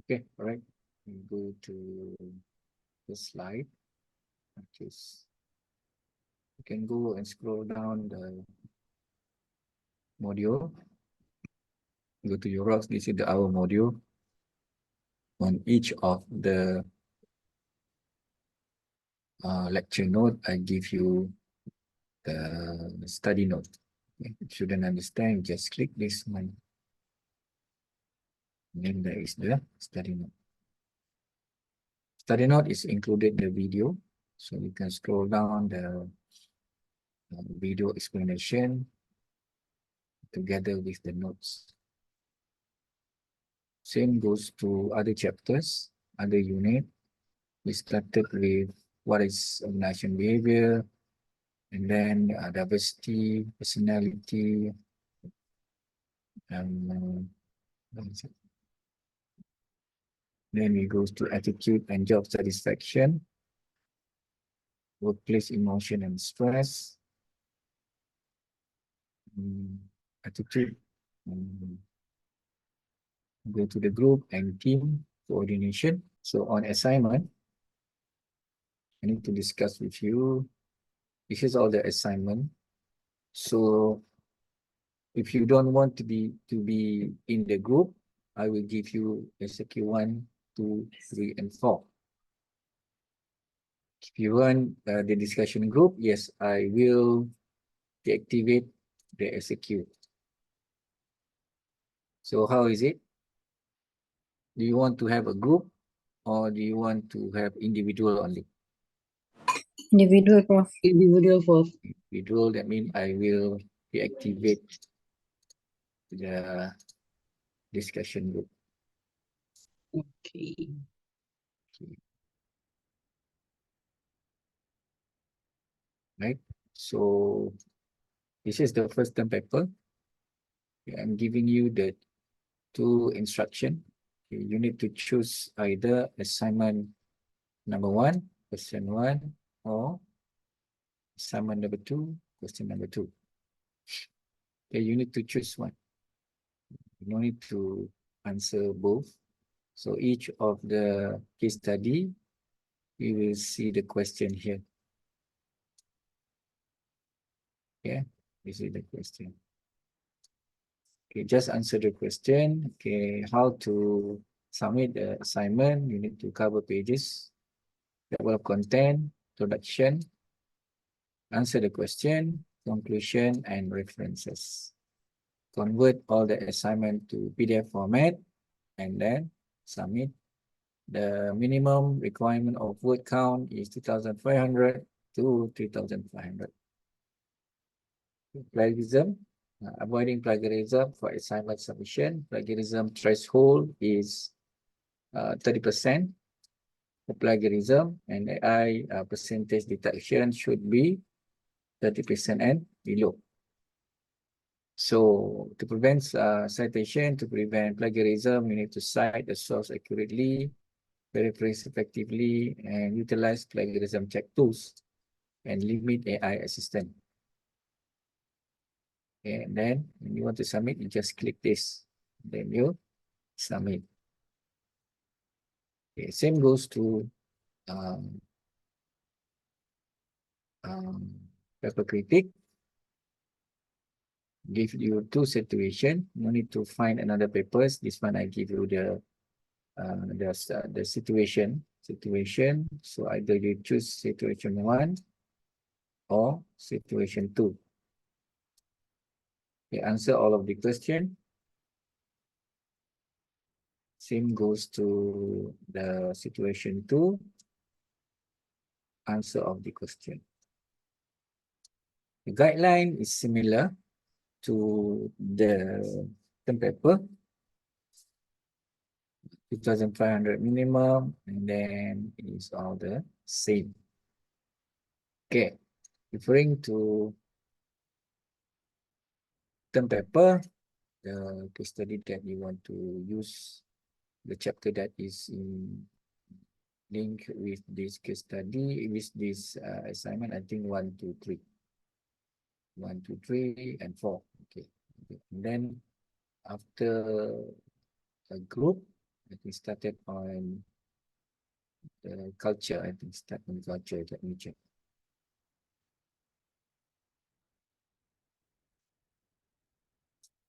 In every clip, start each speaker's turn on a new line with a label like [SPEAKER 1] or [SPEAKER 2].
[SPEAKER 1] Okay, all right. We go to the slide. Just you can go and scroll down the module. Go to your rocks. This is our module. On each of the lecture note, I give you the study note. Okay. If you don't understand, just click this one. And then there is the study note. Study note is included the video, so you can scroll down the video explanation together with the notes. Same goes to other chapters, other unit. We started with what is organizational behavior, and then diversity, personality, and then we go to attitude and job satisfaction, workplace emotion and stress, attitude, go to the group and team coordination. So on assignment, I need to discuss with you. This is all the assignment. So if you don't want to be in the group, I will give you SQ 1, 2, 3, and 4. If you want the discussion group, yes, I will deactivate the SQ. So how is it? Do you want to have a group or do you want to have individual only?
[SPEAKER 2] Individual, Prof.
[SPEAKER 3] Individual, Prof.
[SPEAKER 1] Individual, that means I will deactivate the discussion group.
[SPEAKER 3] Okay.
[SPEAKER 1] Right. So this is the first term paper. I'm giving you the two instruction. You need to choose either assignment number 1, question 1, or assignment number 2, question number 2. Okay, you need to choose one. You don't need to answer both. So each of the case study, we will see the question here. Okay, this is the question. Okay, just answer the question. Okay, how to submit the assignment? You need to cover pages, table of content, introduction, answer the question, conclusion, and references. Convert all the assignment to PDF format and then submit. The minimum requirement of word count is 2,500 to 3,500. Plagiarism, avoiding plagiarism for assignment submission. Plagiarism threshold is 30% for plagiarism, and AI percentage detection should be 30% and below. So to prevent citation, to prevent plagiarism, you need to cite the source accurately, paraphrase effectively, and utilize plagiarism check tools and limit AI assistant. Okay, and then when you want to submit, you just click this, then you submit. Okay, same goes to paper critic. Give you two situations. No need to find another papers. This one I give you the situation. So either you choose situation 1 or situation 2. Okay, answer all of the question. Same goes to the situation 2. Answer of the question. The guideline is similar to the term paper. 2,500 minimum, and then it's all the same. Okay, referring to term paper, the case study that you want to use, the chapter that is in link with this case study, with this assignment, I think 1, 2, 3. 1, 2, 3, and 4. Okay. And then after a group, I think started on the culture. I think start on culture. Let me check.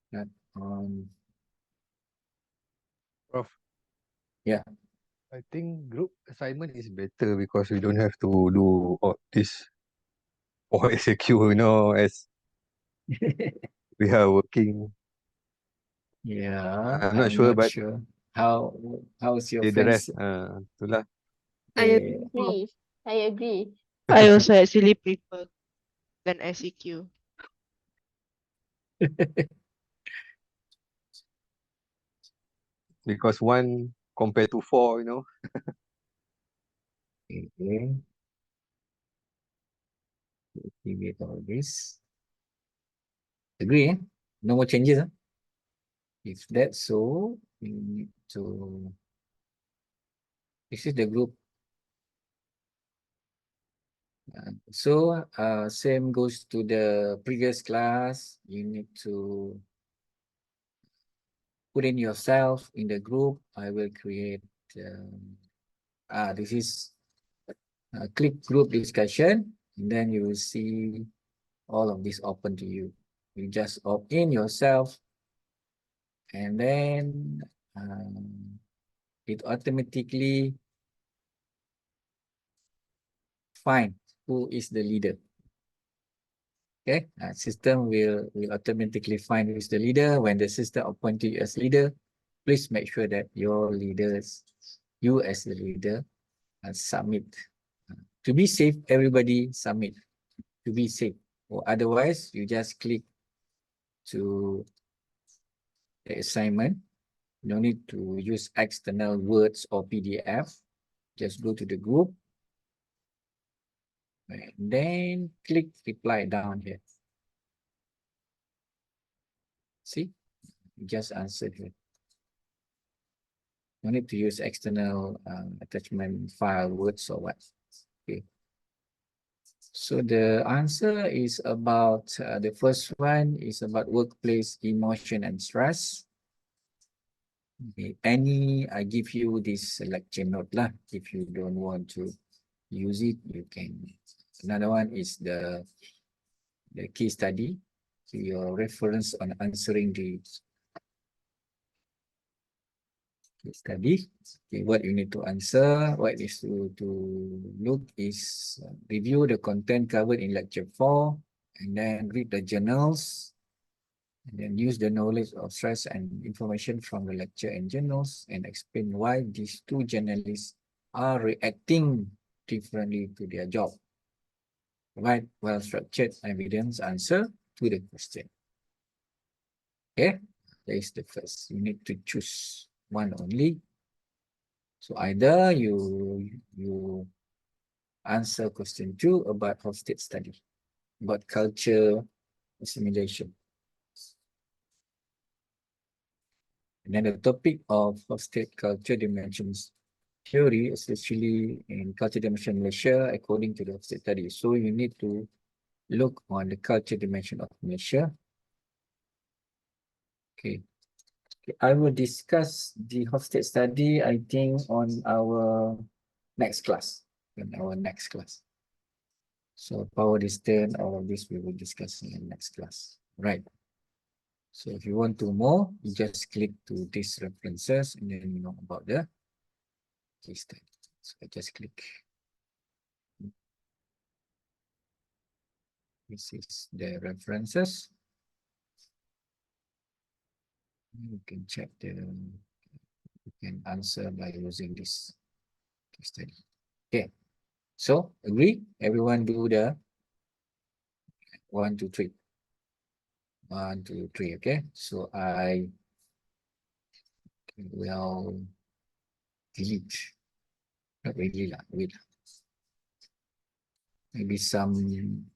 [SPEAKER 1] Start on,
[SPEAKER 4] Prof.
[SPEAKER 1] Yeah.
[SPEAKER 4] I think group assignment is better because we don't have to do all this for SAQ, as we are working.
[SPEAKER 1] Yeah,
[SPEAKER 4] I'm not
[SPEAKER 1] I'm
[SPEAKER 4] sure,
[SPEAKER 1] not
[SPEAKER 4] but
[SPEAKER 1] sure. How's your
[SPEAKER 4] the rest,
[SPEAKER 1] friends?
[SPEAKER 4] itulah.
[SPEAKER 5] I
[SPEAKER 1] Eh,
[SPEAKER 5] agree. I agree. I also actually prefer than SEQ.
[SPEAKER 4] Because one compared to four,
[SPEAKER 1] Okay, activate all this. Agree, eh? No more changes, huh? If that's so, we need to. This is the group. Same goes to the previous class. You need to put in yourself in the group. I will create. This is click group discussion, and then you will see all of this open to you. You just opt in yourself, and then it automatically find who is the leader. Okay, system will automatically find who is the leader. When the system appoint you as leader, please make sure that you as the leader, submit. To be safe, everybody submit. To be safe, or otherwise you just click to the assignment. No need to use external words or PDF. Just go to the group and then click reply down here. See, just answered here. No need to use external attachment file words or what. Okay. So the answer is about the first one is about workplace emotion and stress. Okay. I give you this lecture note lah. If you don't want to use it, you can. Another one is the case study. So your reference on answering the case study. Okay, what you need to answer, what is to look is review the content covered in lecture 4, and then read the journals, and then use the knowledge of stress and information from the lecture and journals, and explain why these two journalists are reacting differently to their job. Provide well-structured evidence answer to the question. Okay, that is the first. You need to choose one only. So either you answer question 2 about Hofstede study, about culture assimilation. And then the topic of Hofstede culture dimensions theory, especially in culture dimension Malaysia, according to the Hofstede study. So you need to look on the culture dimension of Malaysia. Okay. I will discuss the Hofstede study, I think, on our next class. So power distance, all of this we will discuss in the next class. Right. So if you want to more, you just click to these references and then you know about the case study. So I just click. This is the references. You can check you can answer by using this case study. Okay. So agree? Everyone do the 1, 2, 3. 1, 2, 3. Okay. So I will delete. Not really lah. Wait. Maybe some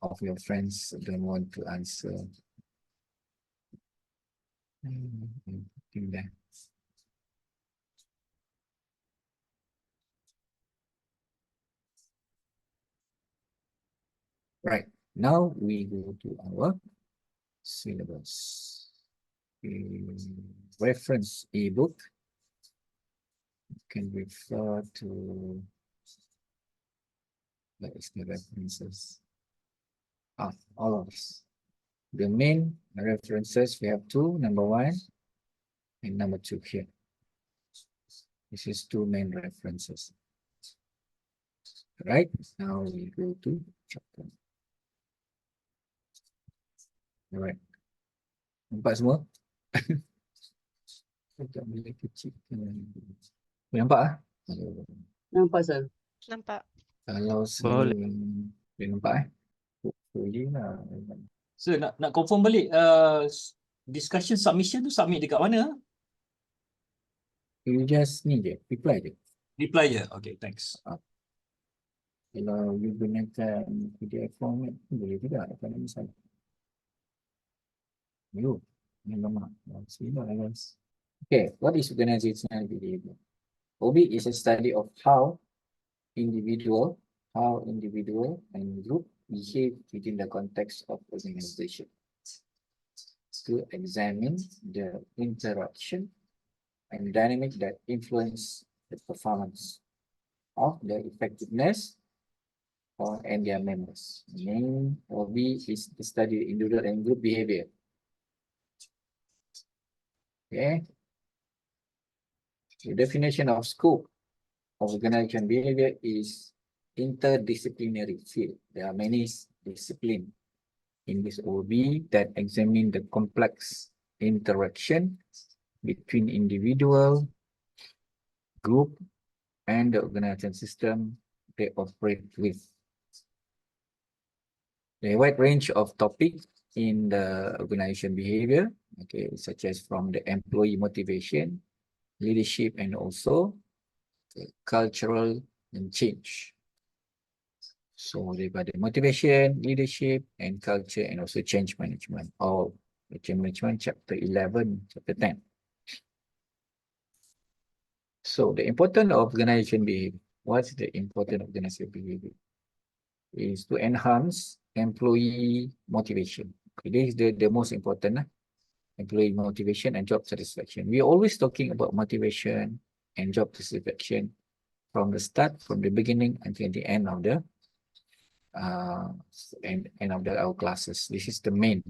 [SPEAKER 1] of your friends don't want to answer. That. Right. Now we go to our syllabus. reference ebook. You can refer to, what is the references? All of this. The main references, we have two, number 1 and number 2 here. This is two main references. Right, now we go to chapter. Alright. Nampak semua? Tak boleh kecilkan. Nampak ah?
[SPEAKER 3] Nampak, sir.
[SPEAKER 5] Nampak.
[SPEAKER 1] Kalau
[SPEAKER 6] Boleh.
[SPEAKER 1] boleh nampak hopefully lah.
[SPEAKER 7] So nak confirm balik discussion submission tu submit dekat mana?
[SPEAKER 1] You just ni je, reply je.
[SPEAKER 7] Reply je. Okay, thanks.
[SPEAKER 1] Kalau you gunakan PDF format boleh juga, tak ada masalah. You, ni lama. Sila guys. Okay, what is organizational behavior? OB is a study of how individual and group behave within the context of organization. To examine the interaction and dynamic that influence the performance of the effectiveness and their members. Main OB is the study individual and group behavior. Okay. The definition of scope of organization behavior is interdisciplinary field. There are many disciplines in this OB that examine the complex interaction between individual, group, and the organization system they operate with. A wide range of topics in the organization behavior, okay, such as from the employee motivation, leadership, and also cultural and change. So daripada motivation, leadership, and culture, and also change management. Or change management, chapter 11, chapter 10. So the important of organization behavior. What's the important organization behavior? Is to enhance employee motivation. Okay, this is the most important. Employee motivation and job satisfaction. We're always talking about motivation and job satisfaction from the start, from the beginning until the end of the our classes. This is the main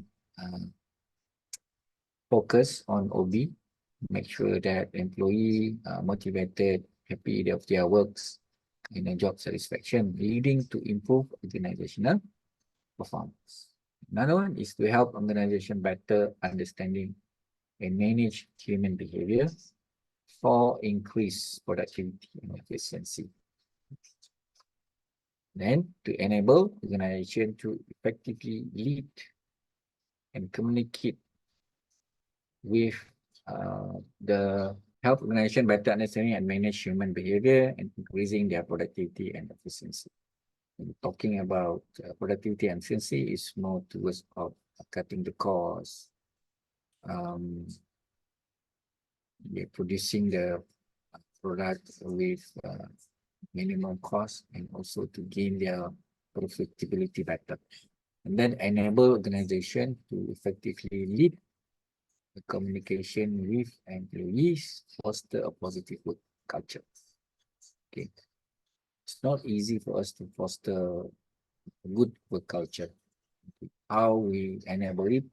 [SPEAKER 1] focus on OB. Make sure that employee are motivated, happy of their works, and job satisfaction, leading to improve organizational performance. Another one is to help organization better understanding and manage human behavior for increased productivity and efficiency. Then to enable organization to effectively lead and communicate with the help organization better understanding and manage human behavior and increasing their productivity and efficiency. And talking about productivity and efficiency is more towards of cutting the cost, producing the product with minimum cost, and also to gain their profitability better. And then enable organization to effectively lead the communication with employees, foster a positive work culture. Okay. It's not easy for us to foster a good work culture. How we enable it,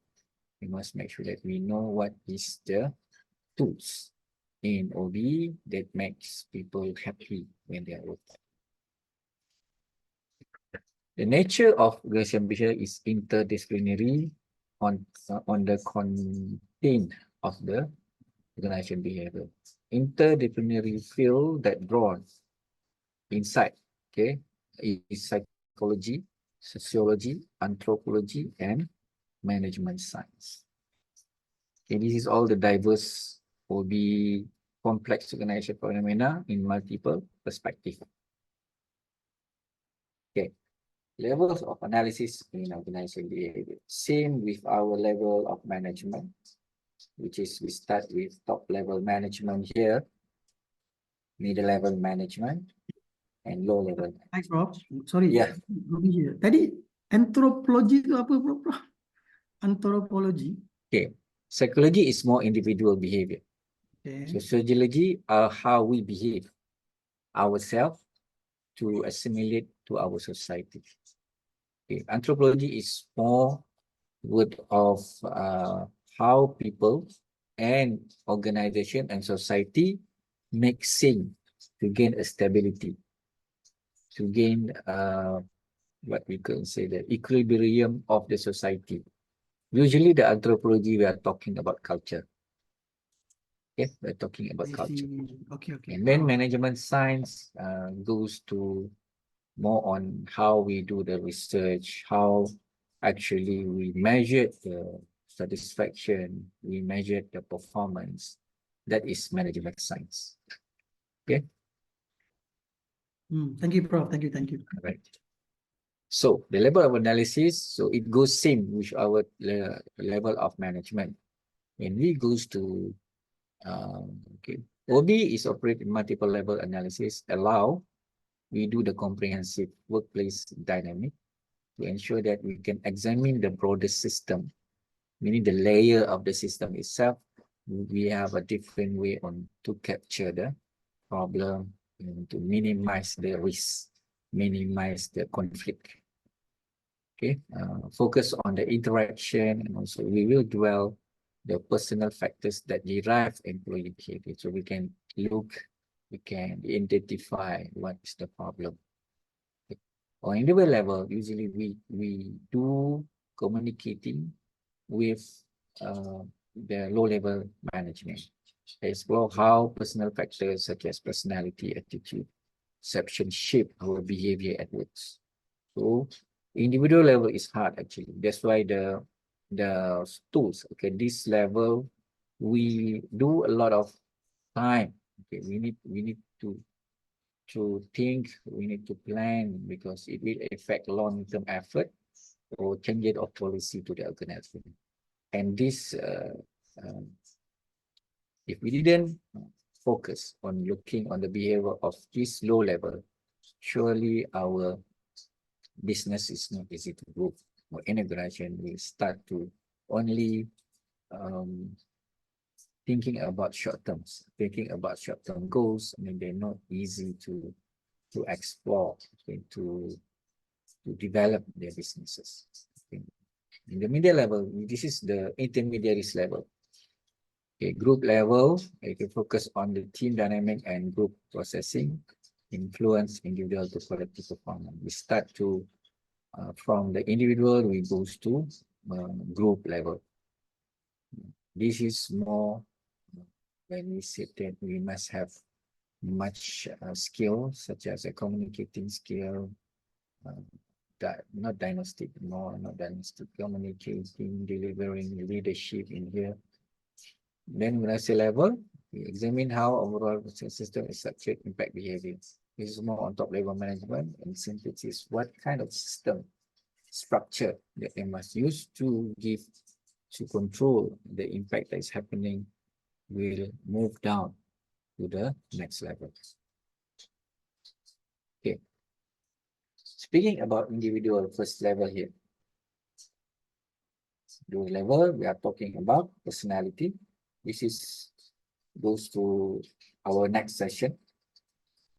[SPEAKER 1] we must make sure that we know what is the tools in OB that makes people happy when they are working. The nature of organization behavior is interdisciplinary on the content of the organization behavior. Interdisciplinary field that draws insight, okay, is psychology, sociology, anthropology, and management science. Okay, this is all the diverse OB complex organization phenomena in multiple perspectives. Okay, levels of analysis in organization behavior. Same with our level of management, which is we start with top level management here, middle level management, and low level.
[SPEAKER 8] Hi, Prof. Sorry.
[SPEAKER 1] Yeah.
[SPEAKER 8] Tadi anthropology itu apa, Prof? Anthropology.
[SPEAKER 1] Okay. Psychology is more individual behavior.
[SPEAKER 6] Okay.
[SPEAKER 1] Sociology are how we behave ourselves to assimilate to our society. Okay. Anthropology is more word of how people and organization and society make sense to gain a stability, to gain what we can say the equilibrium of the society. Usually the anthropology we are talking about culture. Okay, we're talking about
[SPEAKER 6] I
[SPEAKER 1] culture.
[SPEAKER 6] see. Okay, okay.
[SPEAKER 1] And then management science goes to more on how we do the research, how actually we measure the satisfaction, we measure the performance. That is management science. Okay.
[SPEAKER 6] Thank you, Prof. Thank you. Thank you.
[SPEAKER 1] All right. So the level of analysis, so it goes same with our level of management. When we goes to okay, OB is operate multiple level analysis, allow we do the comprehensive workplace dynamic to ensure that we can examine the broader system, meaning the layer of the system itself. We have a different way on to capture the problem and to minimize the risk, minimize the conflict. Okay, focus on the interaction, and also we will dwell the personal factors that derive employee behavior. So we can look, we can identify what is the problem. On individual level, usually we do communicating with the low-level management. Explore how personal factors such as personality, attitude, perception shape our behavior at work. So individual level is hard actually. That's why the tools. Okay, this level we do a lot of time. Okay, we need to think, we need to plan because it will affect long-term effort or change of policy to the organization. And this, if we didn't focus on looking on the behavior of this low level, surely our business is not easy to grow. Or integration will start to only thinking about short terms, thinking about short-term goals. I mean, they're not easy to explore, okay, to develop their businesses. Okay. In the middle level, this is the intermediaries level. Okay, group level, you can focus on the team dynamic and group processing, influence individual to collective performance. We start to from the individual, we goes to group level. This is more when we say that we must have much skill, such as a communicating skill, not diagnostic, not diagnostic, communicating, delivering leadership in here. Then when I say level, we examine how overall system is structured, impact behavior. This is more on top level management, and synthesis, what kind of system structure that they must use to control the impact that is happening will move down to the next level. Okay. Speaking about individual first level here. The level we are talking about personality. This is goes to our next session.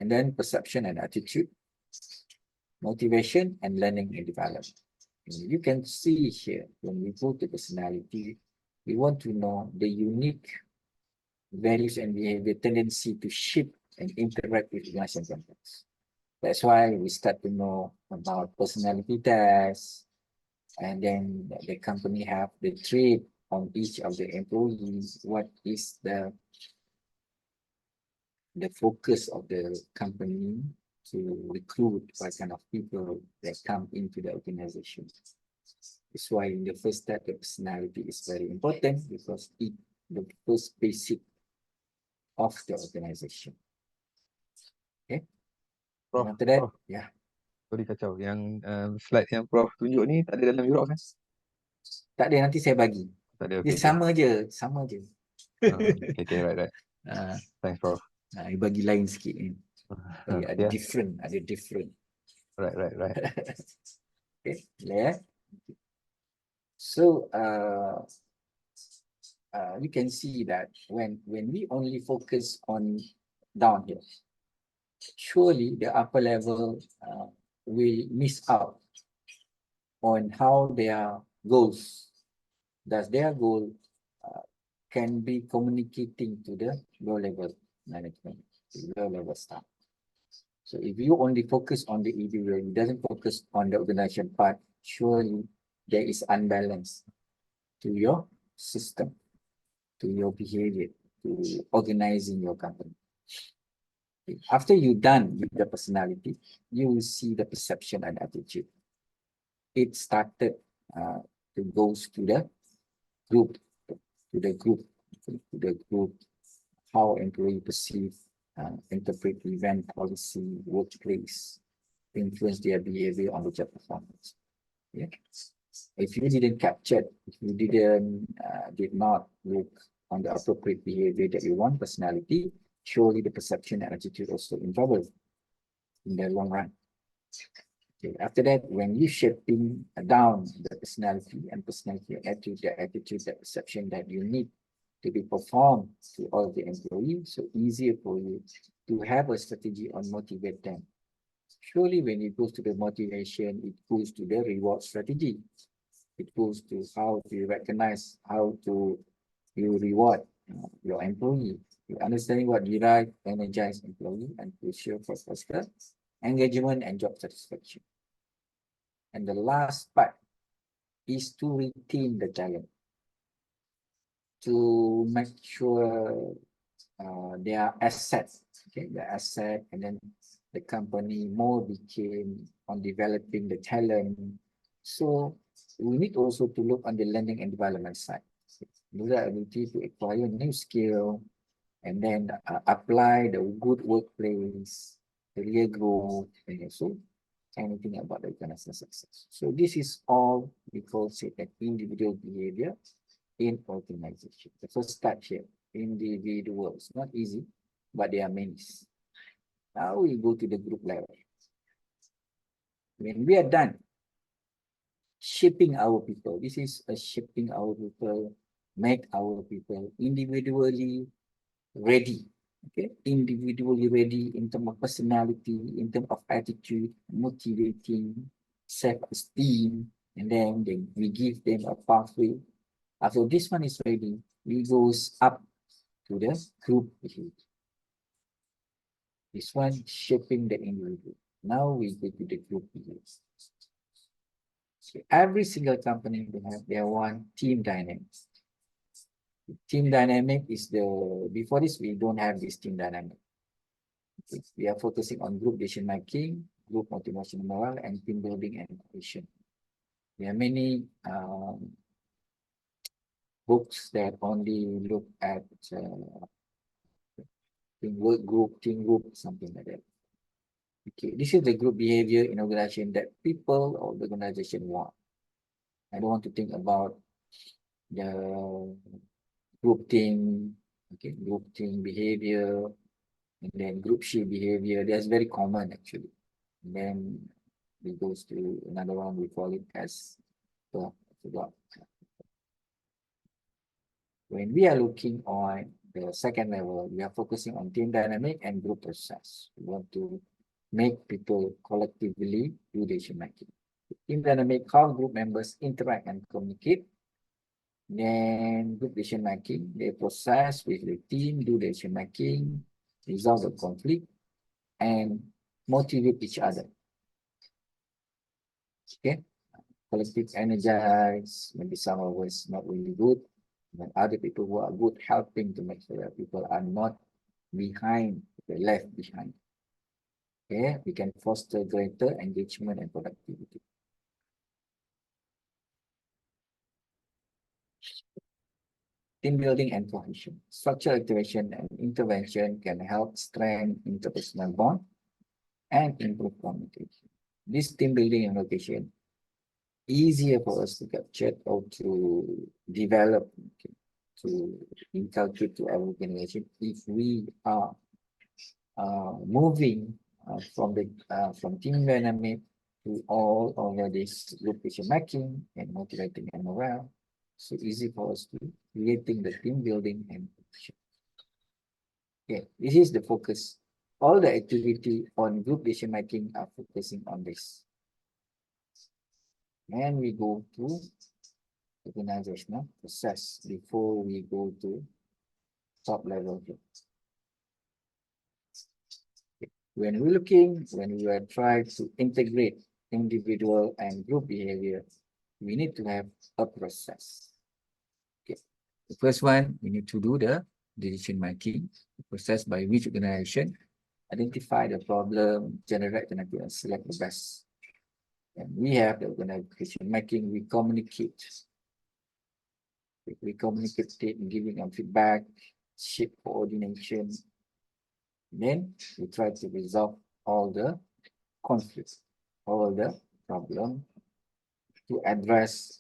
[SPEAKER 1] And then perception and attitude, motivation and learning and development. And you can see here when we go to personality, we want to know the unique values and behavior tendency to shape and interact with organization context. That's why we start to know about personality tests, and then the company have the trait on each of the employees. What is the focus of the company to recruit what kind of people that come into the organization? That's why in the first step, the personality is very important because it the first basic of the organization. Okay.
[SPEAKER 4] Prof,
[SPEAKER 1] After that,
[SPEAKER 4] Prof.
[SPEAKER 1] yeah.
[SPEAKER 4] Sorry kacau. Yang slide yang Prof tunjuk ni tak ada dalam Europe kan?
[SPEAKER 1] Tak ada, nanti saya bagi.
[SPEAKER 4] Tak ada,
[SPEAKER 1] Dia
[SPEAKER 4] okay.
[SPEAKER 1] sama je, sama je.
[SPEAKER 4] Okay, right. Thanks, Prof.
[SPEAKER 1] Dia bagi lain sikit ni. Bagi ada
[SPEAKER 4] Yeah.
[SPEAKER 1] different.
[SPEAKER 4] Right.
[SPEAKER 1] Okay, boleh. So, you can see that when we only focus on down here, surely the upper level will miss out on how their goals, does their goal can be communicating to the low level management, low level staff. So if you only focus on the individual, it doesn't focus on the organization part, surely there is unbalance to your system, to your behavior, to organizing your company. After you're done with the personality, you will see the perception and attitude. It started to goes to the group, to the group, how employee perceive, interpret event policy, workplace, influence their behavior on the job performance. Yeah. If you didn't capture, if you did not look on the appropriate behavior that you want, personality, surely the perception and attitude also in trouble in the long run. Okay. After that, when you shaping down the personality and attitude, the attitude, the perception that you need to be performed to all the employees, so easier for you to have a strategy on motivate them. Surely when it goes to the motivation, it goes to the reward strategy. It goes to how to recognize, how to you reward your employee. You understanding what derive, energize employee and crucial for foster engagement and job satisfaction. And the last part is to retain the talent, to make sure their assets, okay, the asset, and then the company more became on developing the talent. So we need also to look on the learning and development side, the ability to acquire new skill, and then apply the good workplace, career growth, and also anything about the organizational success. So this is all we call an individual behavior in organization. The first start here, individuals, not easy, but they are many. Now we go to the group level. When we are done shaping our people, this is a shaping our people, make our people individually ready. Okay, individually ready in terms of personality, in terms of attitude, motivating, self-esteem, and then we give them a pathway. After this one is ready, we goes up to the group behavior. This one shaping the individual. Now we go to the group behavior. So every single company will have their one team dynamics. Team dynamic is before this, we don't have this team dynamic. We are focusing on group decision making, group motivation morale, and team building and cohesion. There are many books that only look at work group, team group, something like that. Okay, this is the group behavior in organization that people or the organization want. I don't want to think about the group team, okay, group team behavior, and then group shift behavior. That's very common actually. And then it goes to another one, we call it as when we are looking on the second level, we are focusing on team dynamic and group process. We want to make people collectively do decision making. Team dynamic, how group members interact and communicate. Then group decision making, they process with the team, do decision making, resolve the conflict, and motivate each other. Okay, collective energize, maybe some of us not really good, but other people who are good helping to make sure that people are not behind, they're left behind. Okay, we can foster greater engagement and productivity. Team building and cohesion. Structural activation and intervention can help strengthen interpersonal bond and improve communication. This team building and cohesion easier for us to capture or to develop, okay, to inculcate to our organization if we are moving from team dynamic to all of this group decision making and motivating and morale. So easy for us to creating the team building and action. Okay, this is the focus. All the activity on group decision making are focusing on this. And we go to organizational process before we go to top level here. When we are trying to integrate individual and group behavior, we need to have a process. Okay. The first one, we need to do the decision making, the process by which organization identify the problem, generate the and select the best. And we have the organization making, we communicate. We communicate, giving them feedback, shape coordination. Then we try to resolve all the conflicts, all the problem, to address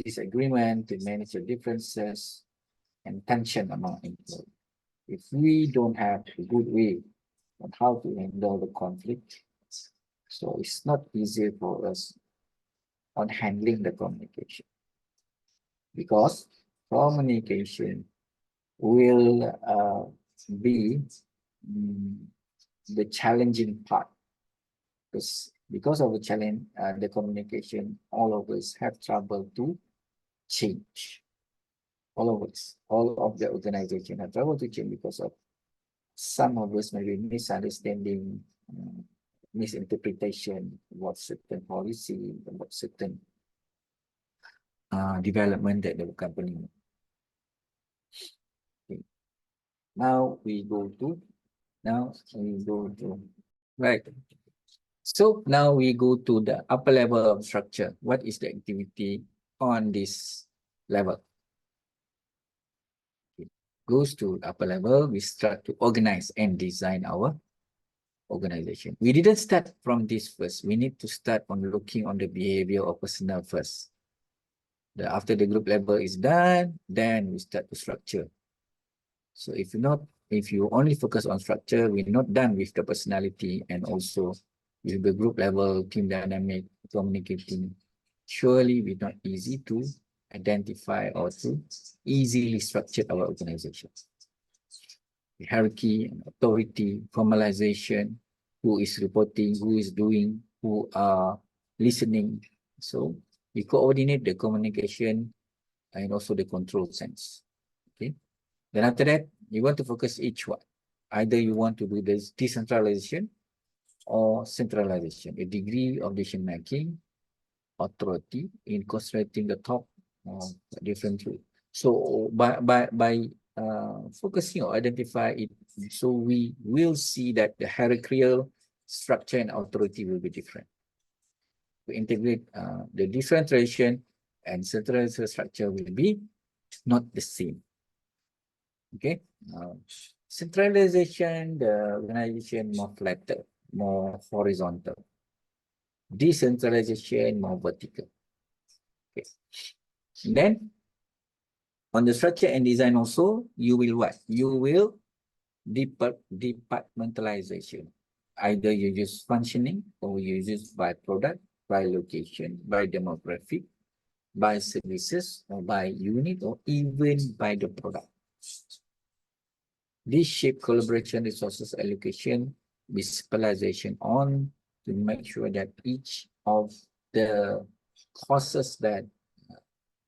[SPEAKER 1] disagreement, to manage the differences and tension among employees. If we don't have a good way on how to handle the conflict, so it's not easy for us on handling the communication, because communication will be the challenging part. Because of the challenge, the communication, all of us have trouble to change. All of us, all of the organization have trouble to change because of some of us maybe misunderstanding, misinterpretation about certain policy, about certain development that the company. Okay. Now we go to right. So now we go to the upper level of structure. What is the activity on this level? Okay. Goes to upper level, we start to organize and design our organization. We didn't start from this first. We need to start on looking on the behavior of personnel first. After the group level is done, then we start to structure. So if you only focus on structure, we're not done with the personality and also with the group level, team dynamic, communicating. Surely we're not easy to identify or to easily structure our organization. Hierarchy and authority, formalization, who is reporting, who is doing, who are listening. So we coordinate the communication and also the control sense. Okay. Then after that, you want to focus each one. Either you want to do this decentralization or centralization, a degree of decision making, authority in concentrating the top different group. So by focusing or identify it, so we will see that the hierarchical structure and authority will be different. We integrate the decentralization and centralization structure will be not the same. Okay. Centralization, the organization more flatter, more horizontal. Decentralization, more vertical. Okay. And then on the structure and design also, you will what? You will departmentalization. Either you use functioning or you use by product, by location, by demographic, by services, or by unit, or even by the product. This shape collaboration, resources allocation, with specialization on to make sure that each of the courses that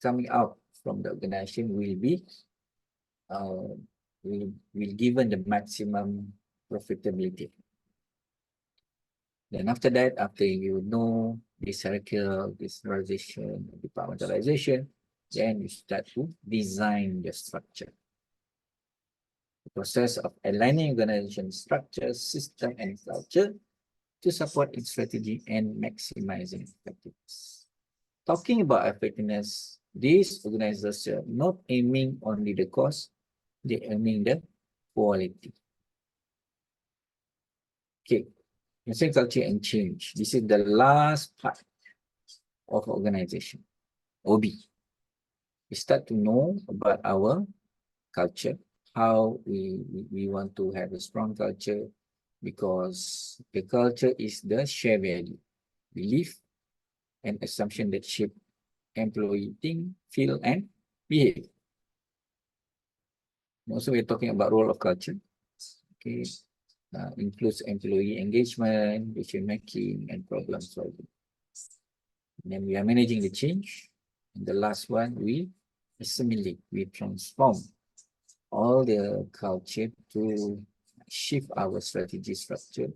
[SPEAKER 1] coming out from the organization will be will given the maximum profitability. Then after that, after you know this hierarchical, decentralization, departmentalization, then you start to design the structure. The process of aligning organization structure, system, and culture to support its strategy and maximizing effectiveness. Talking about effectiveness, these organizations are not aiming only the cost, they aiming the quality. Okay, Instant culture and change. This is the last part of organization, OB. We start to know about our culture, how we want to have a strong culture, because the culture is the shared value, belief, and assumption that shape employee think, feel, and Behave. Also, we're talking about role of culture. Okay. Includes employee engagement, decision making, and problem solving. And then we are managing the change. And the last one, we assimilate, we transform all the culture to shift our strategy structure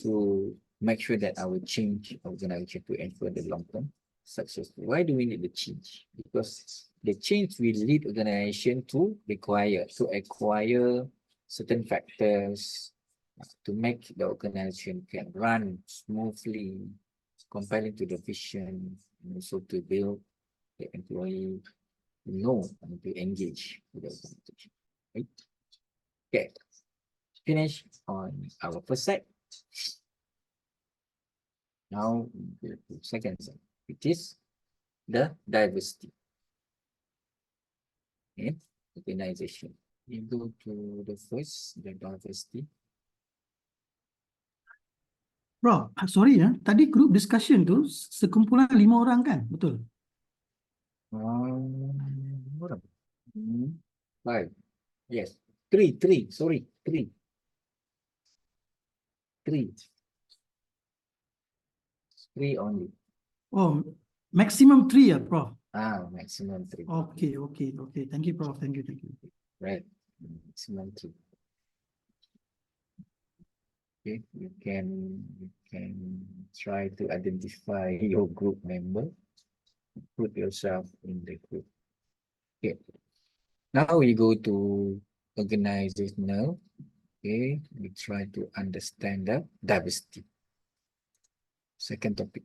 [SPEAKER 1] to make sure that our change organization to ensure the long-term success. Why do we need the change? Because the change will lead organization to acquire certain factors to make the organization can run smoothly, compelling to the vision, and also to build the employee know and to engage with the organization. Right? Okay. Finish on our first set. Now the second set, which is the diversity. Okay, organization. We go to the first, the diversity.
[SPEAKER 6] Bro, sorry ya, tadi group discussion tu sekumpulan 5 orang kan? Betul?
[SPEAKER 1] Berapa? 5. Yes. 3. Sorry, 3. 3 only.
[SPEAKER 6] Oh, maximum 3 ya, Prof?
[SPEAKER 1] Maximum 3.
[SPEAKER 6] Okay. Thank you, Prof. Thank you.
[SPEAKER 1] Right. Maximum 3. Okay, you can try to identify your group member. Put yourself in the group. Okay. Now we go to organizational. Okay, we try to understand the diversity. Second topic.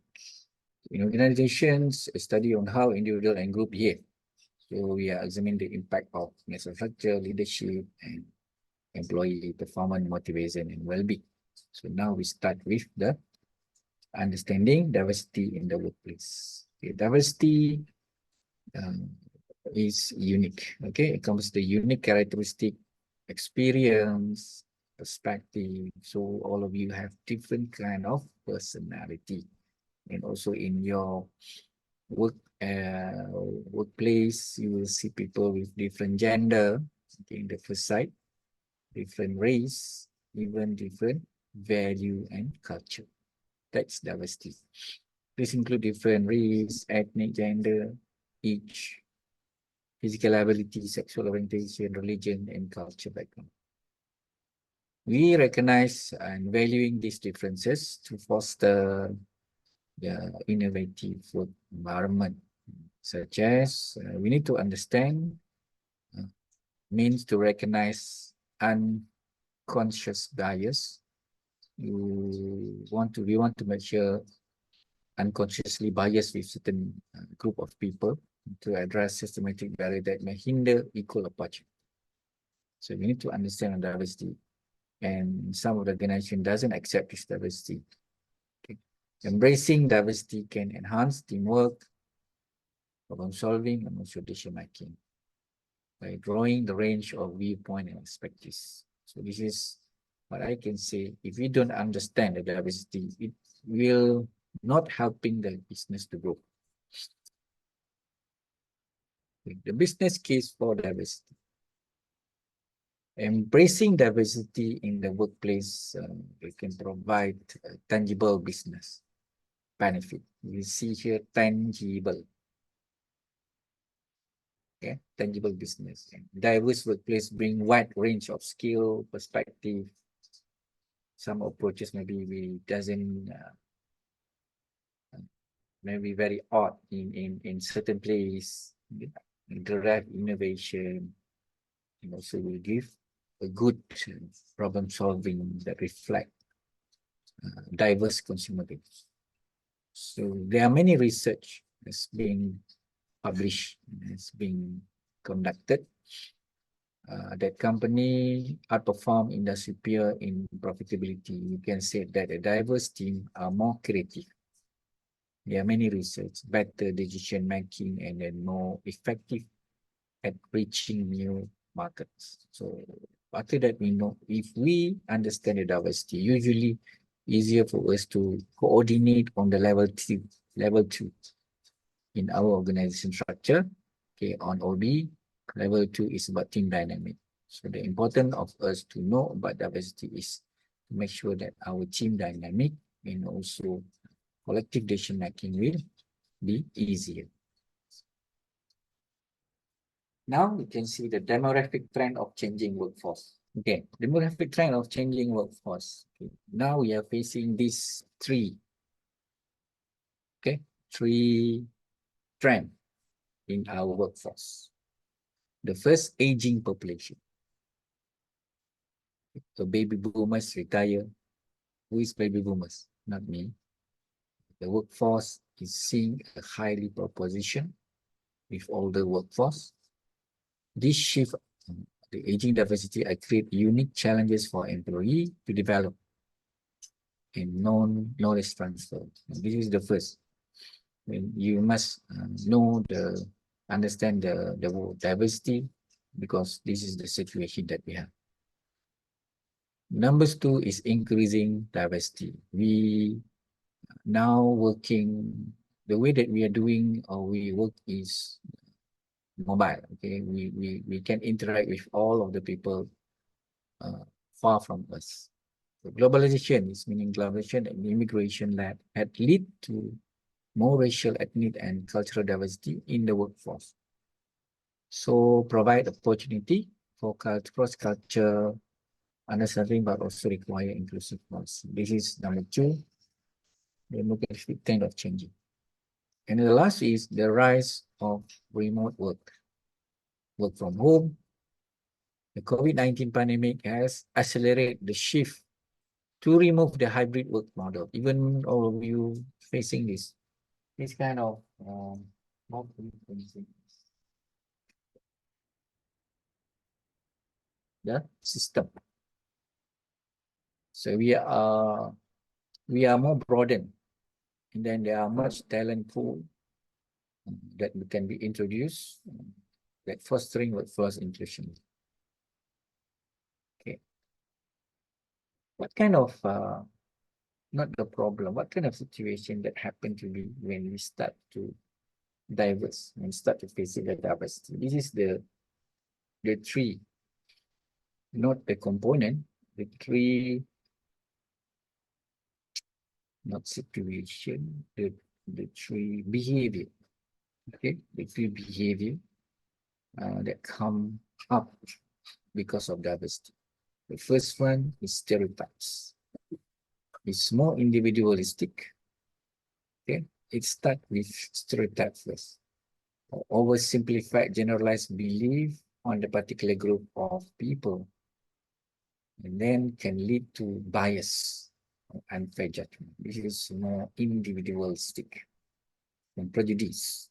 [SPEAKER 1] In organizations, a study on how individual and group behave. So we are examining the impact of structure, leadership, and employee performance, motivation, and well-being. So now we start with the understanding diversity in the workplace. Okay, diversity is unique. Okay, it comes to unique characteristic, experience, perspective. So all of you have different kind of personality, and also in your workplace, you will see people with different gender. Okay, in the first side, different race, even different value and culture. That's diversity. This include different race, ethnic, gender, age, physical ability, sexual orientation, religion, and culture background. We recognize and valuing these differences to foster the innovative work environment, such as we need to understand means to recognize unconscious bias. We want to make sure unconsciously biased with certain group of people to address systematic barrier that may hinder equal opportunity. So we need to understand diversity, and some of the organization doesn't accept this diversity. Okay. Embracing diversity can enhance teamwork, problem solving, and also decision making by drawing the range of viewpoint and perspectives. So this is what I can say. If we don't understand the diversity, it will not helping the business to grow. The business case for diversity. Embracing diversity in the workplace, it can provide tangible business benefit. We see here tangible. Okay, tangible business. Diverse workplace bring wide range of skill, perspective. Some approaches maybe we doesn't maybe very odd in certain place, drive innovation, and also will give a good problem solving that reflect diverse consumer base. So there are many research that's being published, that's being conducted, that company outperform industry peer in profitability. You can say that a diverse team are more creative. There are many research, better decision making, and then more effective at reaching new markets. So after that, we know if we understand the diversity, usually easier for us to coordinate on the level two in our organization structure. Okay, on OB, level 2 is about team dynamic. So the important of us to know about diversity is to make sure that our team dynamic and also collective decision making will be easier. Now we can see the demographic trend of changing workforce. Okay, demographic trend of changing workforce. Okay. Now we are facing these three trend in our workforce. The first, aging population. The baby boomers retire. Who is baby boomers? Not me. The workforce is seeing a highly proposition with older workforce. This shift, the aging diversity, create unique challenges for employee to develop in knowledge transfer. This is the first. When you must understand the diversity, because this is the situation that we have. Number 2 is increasing diversity. We now working, the way that we are doing or we work is mobile. Okay, we can interact with all of the people far from us. So globalization is meaning globalization and immigration that had lead to more racial, ethnic, and cultural diversity in the workforce. So provide opportunity for cross-culture understanding, but also require inclusive policy. This is number 2, the demographic trend of changing. And the last is the rise of remote work from home. The COVID-19 pandemic has accelerated the shift to remove the hybrid work model. Even all of you facing this kind of the system. So we are more broadened, and then there are much talent pool that can be introduced, that fostering workforce inclusion. Okay. What kind of not the problem, what kind of situation that happen to be when we start to diverse and start to face the diversity? This is the three, not the component, the three, not situation, the three behavior. Okay, the three behavior that come up because of diversity. The first one is stereotypes. It's more individualistic. Okay, it starts with stereotypes first. Oversimplified generalized belief on the particular group of people, and then can lead to bias or unfair judgment. This is more individualistic. And prejudice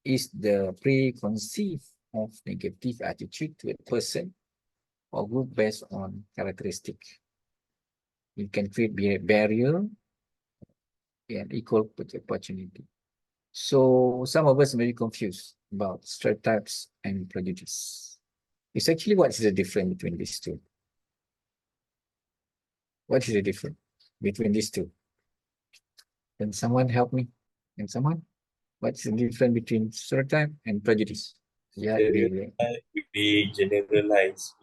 [SPEAKER 1] is the preconceived of negative attitude to a person or group based on characteristic. It can create a barrier and equal opportunity. So some of us are very confused about stereotypes and prejudice. It's actually, what is the difference between these two? What is the difference between these two? Can someone help me? Can someone? What's the difference between stereotype and prejudice? Yeah,
[SPEAKER 8] we generalize.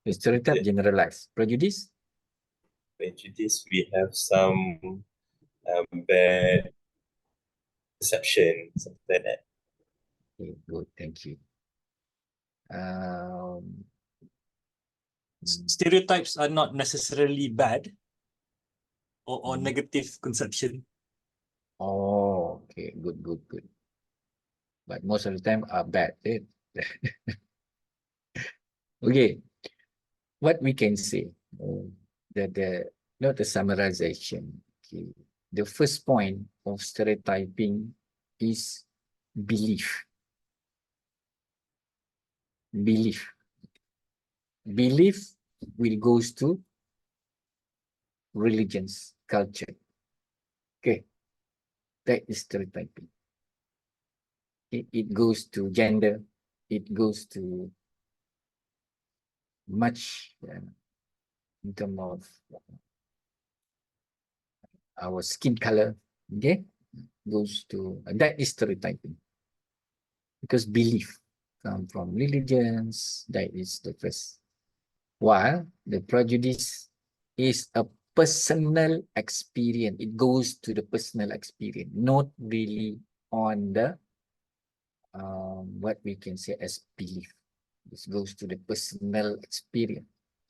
[SPEAKER 1] the stereotype generalized. Prejudice?
[SPEAKER 8] Prejudice, we have some bad perception, something like that.
[SPEAKER 1] Okay, good, thank you.
[SPEAKER 7] Stereotypes are not necessarily bad or negative conception.
[SPEAKER 1] Oh, okay, good. But most of the time are bad. Okay, what we can say, that not the summarization. Okay. The first point of stereotyping is belief. Belief will goes to religions, culture. Okay, that is stereotyping. It goes to gender. It goes to much in terms of our skin color. Okay, goes to that is stereotyping. because belief come from religions. That is the first. While the prejudice is a personal experience. It goes to the personal experience, not really on the what we can say as belief. This goes to the personal experience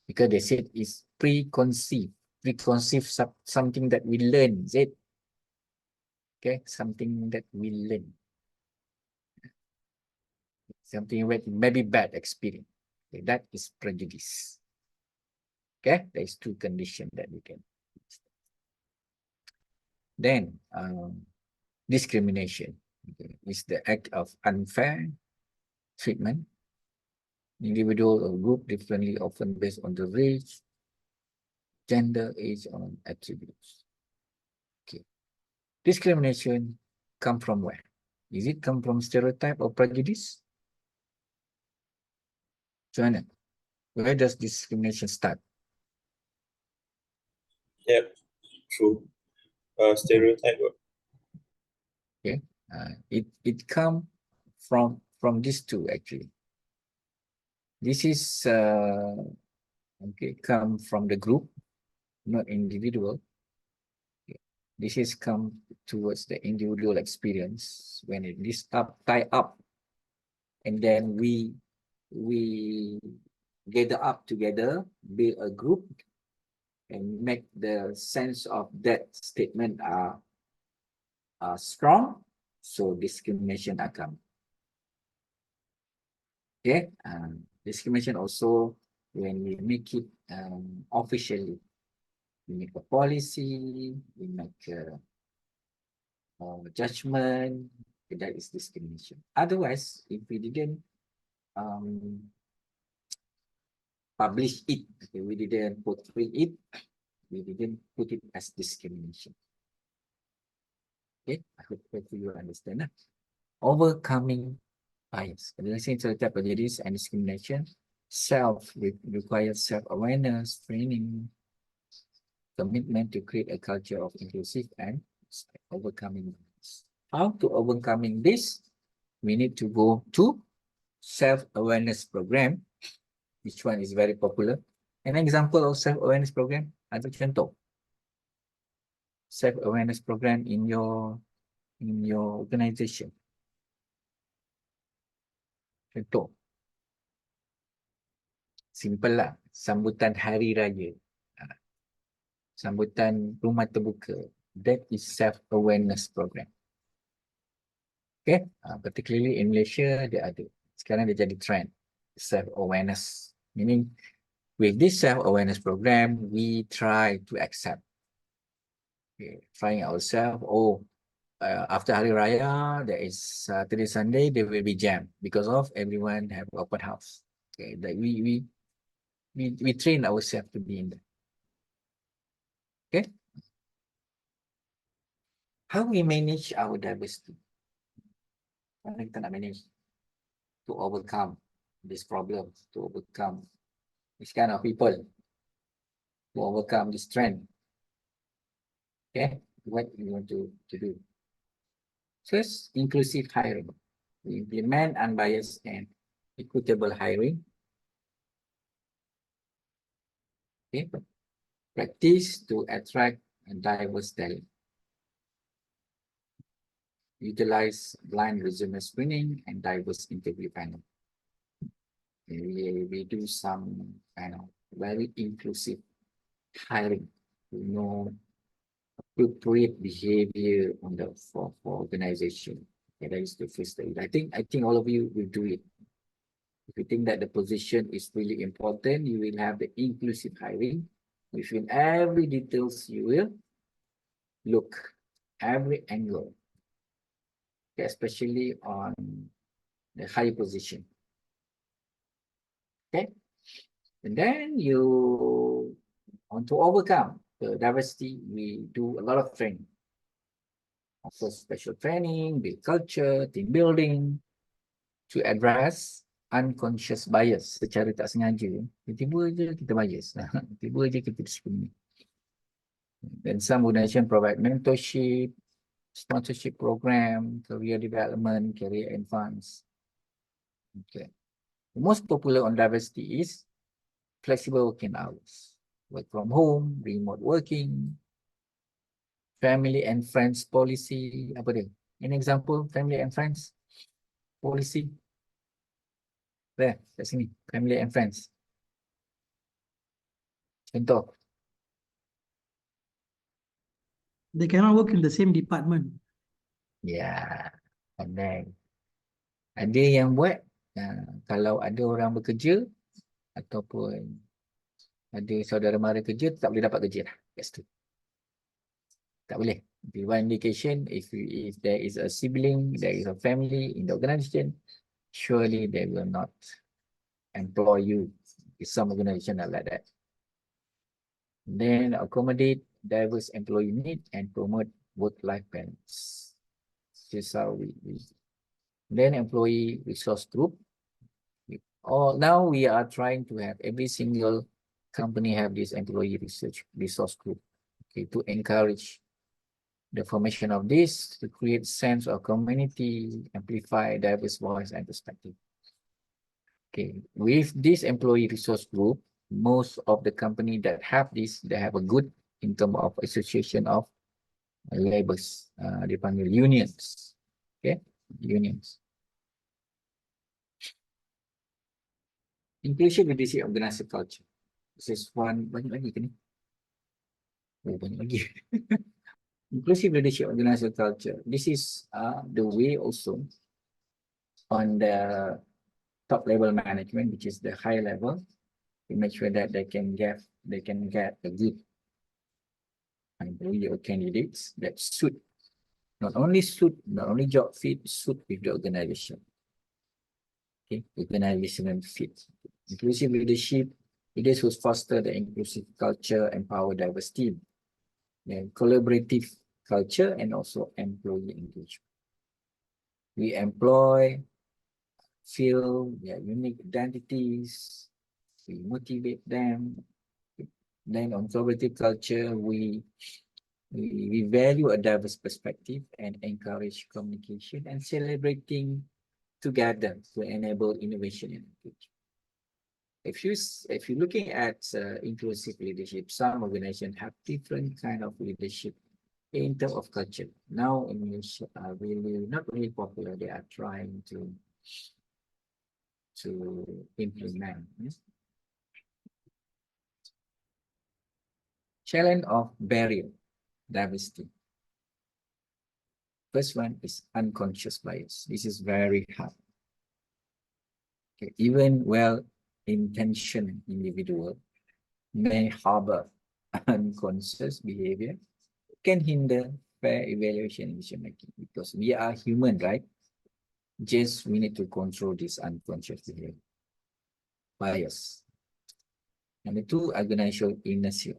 [SPEAKER 1] because they said it's preconceived. Preconceived something that we learn, is it? Okay, something that we learn. Something with maybe bad experience. Okay, that is prejudice. Okay, there is two conditions that we can. Then discrimination, okay, is the act of unfair treatment, individual or group differently, often based on the race, gender, age, or attributes. Okay, discrimination come from where? Is it come from stereotype or prejudice? Joanna, where does discrimination start?
[SPEAKER 8] Yep, true. Stereotype.
[SPEAKER 1] Okay, it come from these two actually. This is okay, come from the group, not individual. Okay. This is come towards the individual experience when it is tie up, and then we gather up together, build a group, and make the sense of that statement strong. So discrimination come. Okay, discrimination also when we make it officially, we make a policy, we make a judgment, that is discrimination. Otherwise, if we didn't publish it, okay, we didn't portray it, we didn't put it as discrimination. Okay, I hope you understand. Overcoming bias. Addressing stereotype, prejudice, and discrimination. Requires self-awareness, training, commitment to create a culture of inclusive and overcoming bias. How to overcoming this? We need to go to self-awareness program. Which one is very popular? An example of self-awareness program, ada contoh. Self-awareness program in your organization. Contoh. Simple lah. Sambutan hari raya. Sambutan rumah terbuka. That is self-awareness program. Okay. Particularly in Malaysia, dia ada. Sekarang dia jadi trend. Self-awareness. Meaning, with this self-awareness program, we try to accept. Okay. Trying ourselves, after Hari Raya, there is Saturday, Sunday, there will be jam because of everyone have open house. Okay, that we train ourselves to be in that. Okay. How we manage our diversity? How kita nak manage to overcome this problem, to overcome this kind of people, to overcome this trend? Okay, what you want to do? First, inclusive hiring. We implement unbiased and equitable hiring. Okay. Practice to attract a diverse talent. Utilize blind resume screening and diverse interview panel. We do some kind of very inclusive hiring. You know, appropriate behavior on the for organization. Okay, that is the first thing. I think all of you will do it. If you think that the position is really important, you will have the inclusive hiring. Within every details, you will look every angle, okay, especially on the high position. Okay, and then you want to overcome the diversity. We do a lot of training. Also special training, build culture, team building, to address unconscious bias secara tak sengaja. Tiba-tiba je kita bias. Tiba-tiba je kita discriminate. Then some organization provide mentorship, sponsorship program, career development, career advance. Okay. The most popular on diversity is flexible working hours, work from home, remote working, family and friends policy. Apa dia? An example, family and friends policy. There, kat sini, family and friends. Contoh.
[SPEAKER 6] They cannot work in the same department.
[SPEAKER 1] Ya, pandai. Ada yang buat, kalau ada orang bekerja ataupun ada saudara mara kerja, tak boleh dapat kerja lah kat situ. Tak boleh. The one indication, if there is a sibling, there is a family in the organisation, surely they will not employ you. Some organisation are like that. Then accommodate diverse employee need and promote work-life balance. This is how we then employee resource group. Now we are trying to have every single company have this employee resource group, okay, to encourage the formation of this, to create sense of community, amplify diverse voice and perspective. Okay, with this employee resource group, most of the company that have this, they have a good in terms of association of labors, dipanggil unions. Okay, unions. Inclusive leadership organizational culture. This is one, banyak lagi ke ni? Oh, banyak lagi. Inclusive leadership organizational culture. This is the way also on the top level management, which is the high level, to make sure that they can get a good employee or candidates that suit, not only job fit, suit with the organization. Okay, organizational fit. Inclusive leadership, leaders who foster the inclusive culture, empower diverse team, then collaborative culture, and also employee engagement. We employ, feel their unique identities, we motivate them. Then on collaborative culture, we value a diverse perspective and encourage communication and celebrating together to enable innovation and engagement. If you're looking at inclusive leadership, some organizations have different kind of leadership in terms of culture. Now in Malaysia are really not really popular. They are trying to implement. Challenge of barrier diversity. First one is unconscious bias. This is very hard. Okay. Even well-intentioned individual may harbor unconscious behavior, can hinder fair evaluation and decision making, because we are human, right? Just we need to control this unconscious behavior. Bias. Number two, organizational inertia.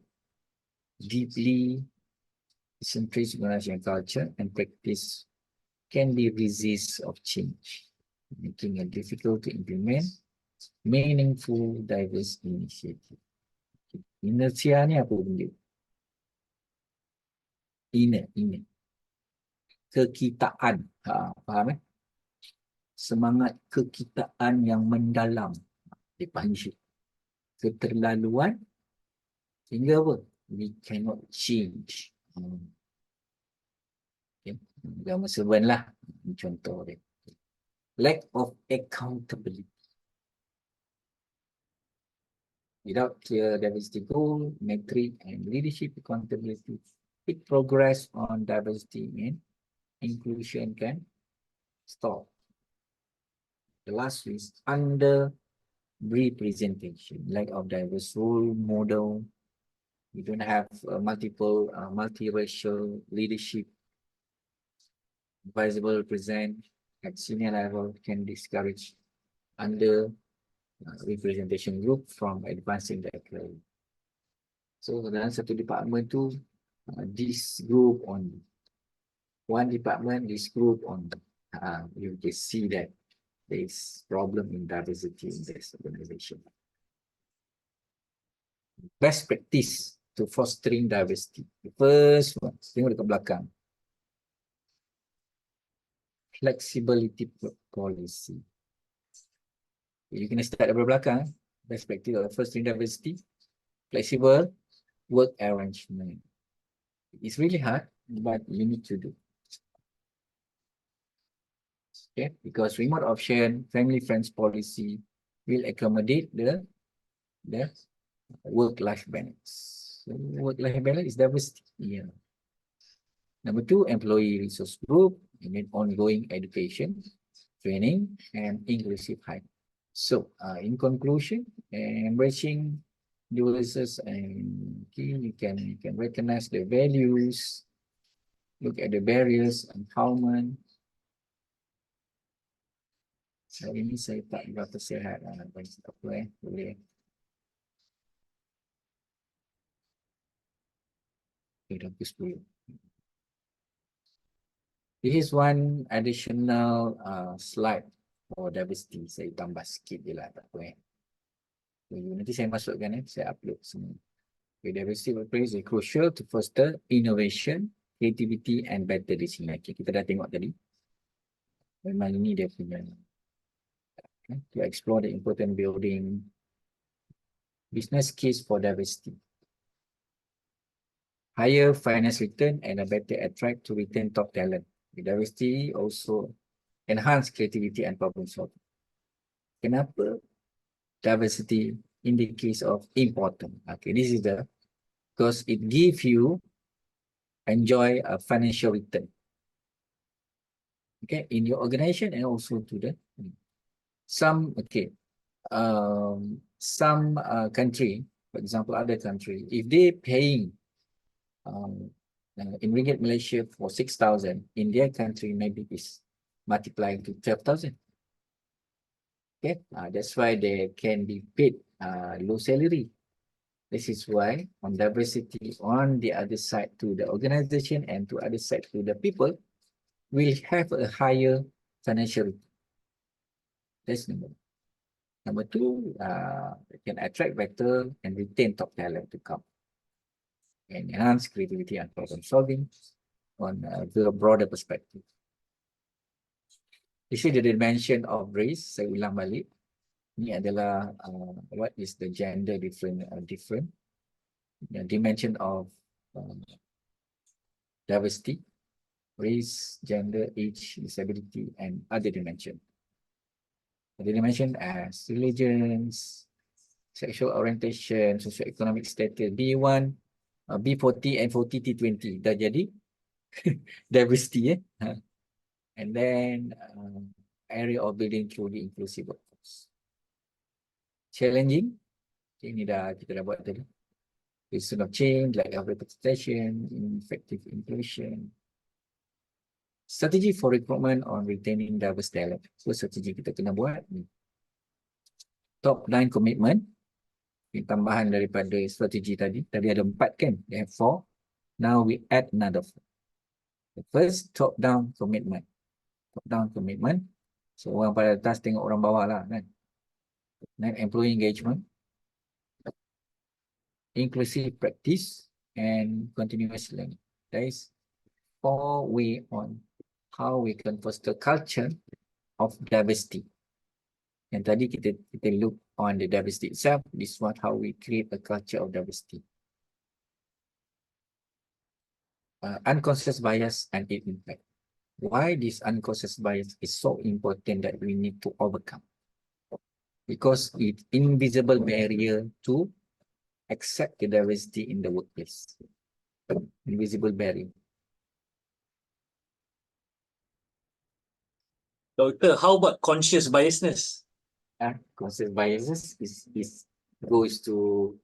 [SPEAKER 1] Deeply centrist organizational culture and practice can be resist of change, making it difficult to implement meaningful diverse initiative. Inertia ni apa benda? Inner. Kekitaan. Faham eh? Semangat kekitaan yang mendalam. Dipanggil. Keterlaluan. Sehingga apa? We cannot change. Okay. Gambar serban lah. Contoh dia. Lack of accountability. Without clear diversity goal, metric, and leadership accountability, it progress on diversity and inclusion can stop. The last is under representation, lack of diverse role model. We don't have multiple multiracial leadership visible present at senior level, can discourage under representation group from advancing their career. So dalam satu department tu, this group on one department, this group on, you can see that there is problem in diversity in this organization. Best practice to fostering diversity. The first one, tengok dekat belakang. Flexibility policy. You kena start dari belakang. Perspective of first diversity, flexible work arrangement. It's really hard, but you need to do. Okay, because remote option, family friends policy will accommodate the work-life balance. So work-life balance is diversity. Yeah. Number 2, employee resource group, and then ongoing education, training, and inclusive hiring. So, in conclusion, embracing dualisms, and you can recognize the values, look at the barriers, empowerment. Hari ini saya tak berapa sihat, boleh. Okay, dah pukul 10. This is one additional slide for diversity. Saya tambah sikit je lah, tak apa. Nanti saya masukkan, saya upload semua. Okay, diversity workplace is crucial to foster innovation, creativity, and better decision making. Kita dah tengok tadi. Memang ini dia punya. Okay, to explore the important building business case for diversity. Higher finance return and a better attract to retain top talent. Diversity also enhance creativity and problem solving. Kenapa diversity in the case of important? Okay, this is because it gives you enjoy a financial return. Okay, in your organization and also to the some country, for example, other country, if they paying in ringgit Malaysia for 6,000, in their country maybe is multiplying to 12,000. Okay, that's why they can be paid low salary. This is why on diversity, on the other side to the organization and to other side to the people, will have a higher financial return. That's number one. Number 2, can attract better and retain top talent to come and enhance creativity and problem solving on the broader perspective. This is the dimension of race. Saya ulang balik. Ini adalah what is the gender different. The dimension of diversity, race, gender, age, disability, and other dimension. The dimension as religions, sexual orientation, socioeconomic status, B1, B40 and 40 T20 dah jadi diversity. And then area of building through the inclusive workforce. Challenging, ini kita dah buat tadi. Reason of change, lack of representation, ineffective inclusion. Strategy for recruitment on retaining diverse talent. So strategi kita kena buat ni. Top 9 commitment. Ini tambahan daripada strategi tadi. Tadi ada 4 kan? They have 4. Now we add another 4. The first, top-down commitment. Top-down commitment. So orang pada atas tengok orang bawah lah kan. Then employee engagement. Inclusive practice and continuous learning. There is 4 ways on how we can foster culture of diversity. And tadi kita look on the diversity itself. This one how we create a culture of diversity. Unconscious bias and its impact. Why this unconscious bias is so important that we need to overcome? Because it's invisible barrier to accept the diversity in the workplace. Invisible barrier.
[SPEAKER 7] Doctor, how about conscious biasness?
[SPEAKER 1] Conscious biases is goes to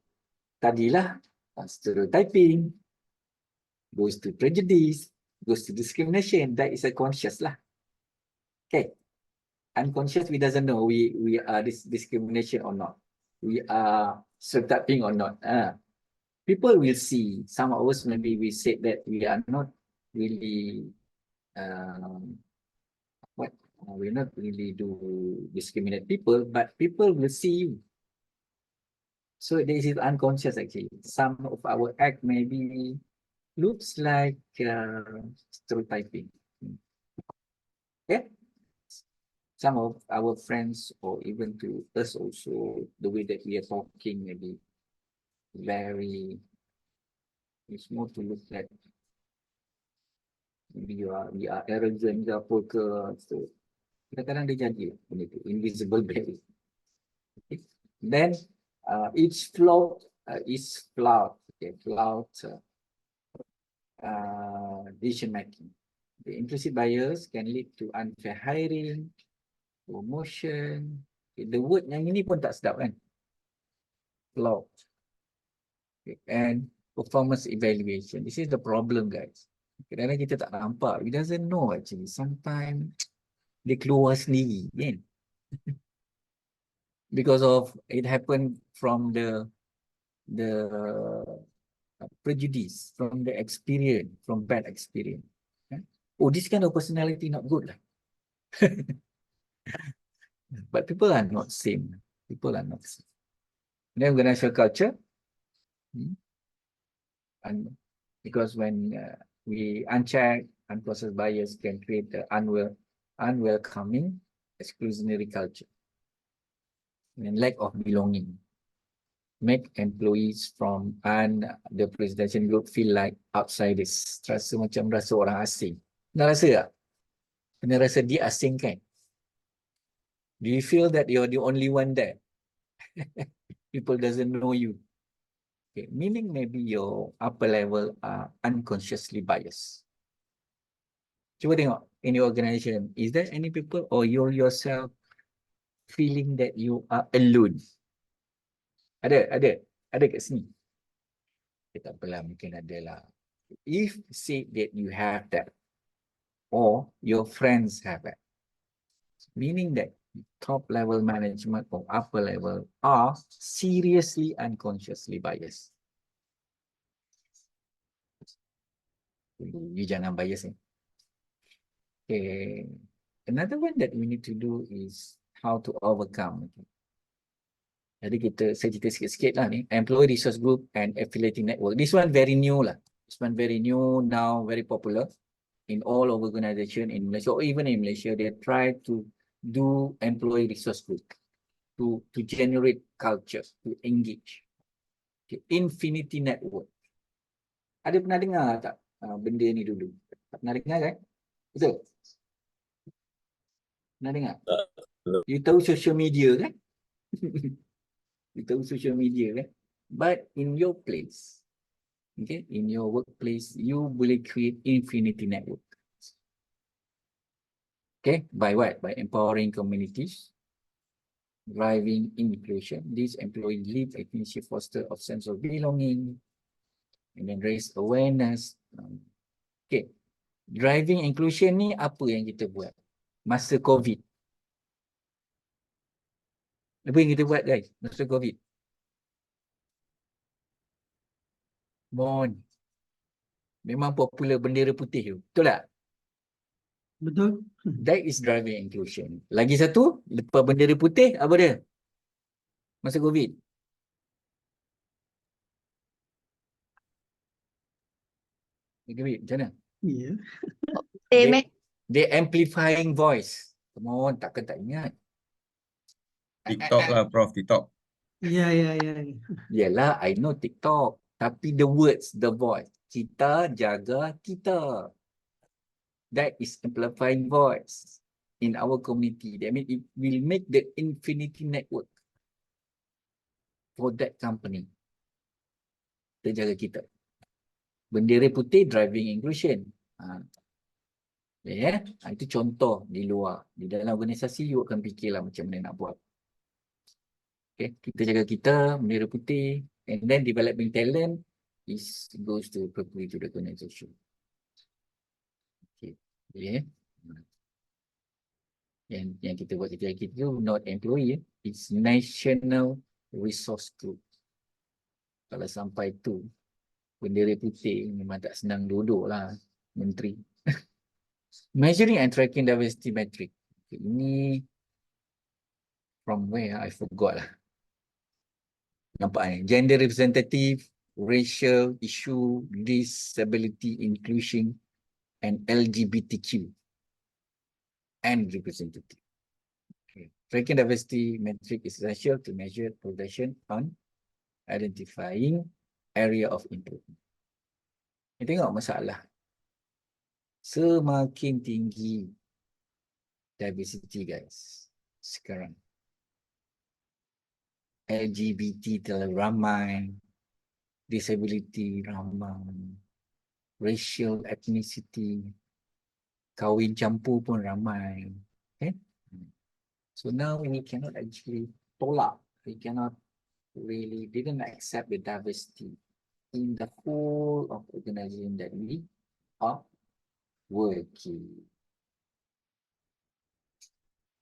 [SPEAKER 1] tadilah stereotyping, goes to prejudice, goes to discrimination. That is a conscious lah. Okay. Unconscious, we doesn't know we are this discrimination or not. We are stereotyping or not. People will see. Some of us maybe we said that we are not really we not really do discriminate people, but people will see you. So this is unconscious actually. Some of our act maybe looks like stereotyping. Okay. some of our friends or even to us also, the way that we are talking maybe very, it's more to look at we are arrogant ke apa ke. So kadang-kadang dia jadi benda tu, invisible barrier. Okay. Then each flawed okay, flawed decision making. The implicit bias can lead to unfair hiring, promotion. Okay, the word yang ini pun tak sedap kan? Flawed. Okay, and performance evaluation. This is the problem, guys. Kadang-kadang kita tak nampak. We doesn't know actually. Sometimes dia keluar sendiri kan? Because of it happened from the prejudice, from the experience, from bad experience. Oh, this kind of personality not good lah. But people are not same. People are not same. Then organizational culture, and because when we uncheck, unprocessed bias can create the unwelcoming, exclusionary culture and lack of belonging. Make employees from the presentation group feel like outsiders. Rasa macam rasa orang asing. Pernah rasa tak? Pernah rasa diasingkan? Do you feel that you're the only one there? People doesn't know you. Okay. Meaning maybe your upper level are unconsciously biased. Cuba tengok in your organization, is there any people or you yourself feeling that you are alone? Ada kat sini. Tak apalah, mungkin ada lah. If say that you have that, or your friends have that, meaning that top level management or upper level are seriously unconsciously biased. You jangan bias ni. Okay. Another one that we need to do is how to overcome. Okay. Jadi saya cerita sikit-sikit lah ni. Employee Resource Group and Affiliating Network. This one very new lah. This one very new now, very popular in all organization in Malaysia or even in Malaysia. They try to do employee resource group to generate culture, to engage. Okay. Infinity Network. Ada pernah dengar tak benda ni dulu? Tak pernah dengar kan? Betul? Pernah dengar? You tahu social media kan? You tahu social media kan? But in your place, okay, in your workplace, you boleh create infinity network. Okay, by what? By empowering communities, driving inclusion. These employees lead activity foster of sense of belonging, and then raise awareness. Okay, driving inclusion ni apa yang kita buat masa COVID? Apa yang kita buat guys masa COVID? Mohon. Memang popular bendera putih tu. Betul tak?
[SPEAKER 6] Betul.
[SPEAKER 1] That is driving inclusion. Lagi satu, lepas bendera putih, apa dia? Masa COVID. COVID, macam mana?
[SPEAKER 6] Ya.
[SPEAKER 1] They amplifying voice. Come on, takkan tak ingat.
[SPEAKER 9] TikTok lah, Prof. TikTok.
[SPEAKER 6] Ya.
[SPEAKER 1] Yalah, I know TikTok. Tapi the words, the voice. Kita jaga kita. That is amplifying voice in our community. That means it will make the infinity network for that company. Kita jaga kita. Bendera putih, driving inclusion. Ya, itu contoh di luar. Di dalam organisasi, you akan fikirlah macam mana nak buat. Okay, kita jaga kita, bendera putih, and then developing talent goes to properly to the organization. Okay, yeah. Yang kita buat kita itu not employee, it's national resource group. Kalau sampai tu bendera putih memang tak senang duduk lah menteri. Measuring and tracking diversity metric. Okay, ini from where I forgot lah. Nampak ni, gender representative, racial issue, disability inclusion, and LGBTQ and representative. Ranking diversity metric is essential to measure progression on identifying area of improvement. Kita tengok masalah. Semakin tinggi diversity guys sekarang. LGBT terlalu ramai, disability ramai, racial ethnicity, kahwin campur pun ramai. Okay? So now we cannot actually tolak, we cannot really didn't accept the diversity in the whole of organization that we are working.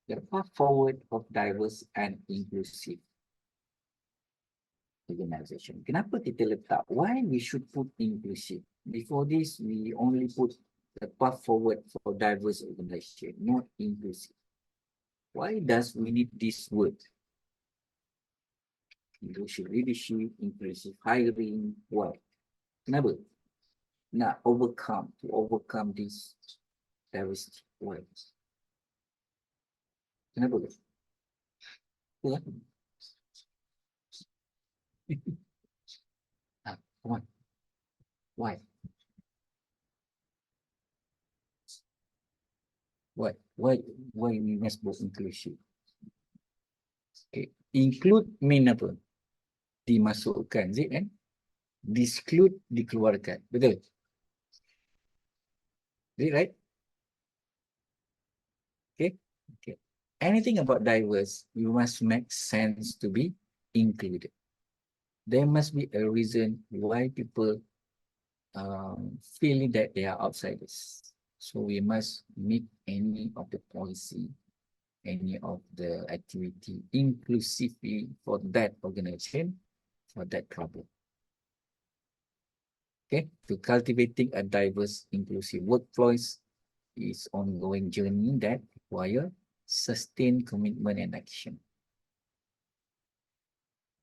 [SPEAKER 1] The path forward of diverse and inclusive organization. Kenapa kita letak? Why we should put inclusive? Before this, we only put the path forward for diverse organization, not inclusive. Why does we need this word? Inclusive leadership, inclusive hiring. Why? Kenapa? Nak to overcome this diversity. Why? Kenapa? Ya. Come on. Why? Why we must be inclusive? Okay. Include mean apa? Dimasukkan, is it, kan? Disclude, dikeluarkan. Betul? Is it right? Okay. Okay. Anything about diverse, you must make sense to be included. There must be a reason why people feeling that they are outsiders. So we must make any of the policy, any of the activity inclusively for that organization, for that problem. Okay, to cultivating a diverse, inclusive workforce is ongoing journey that require sustained commitment and action.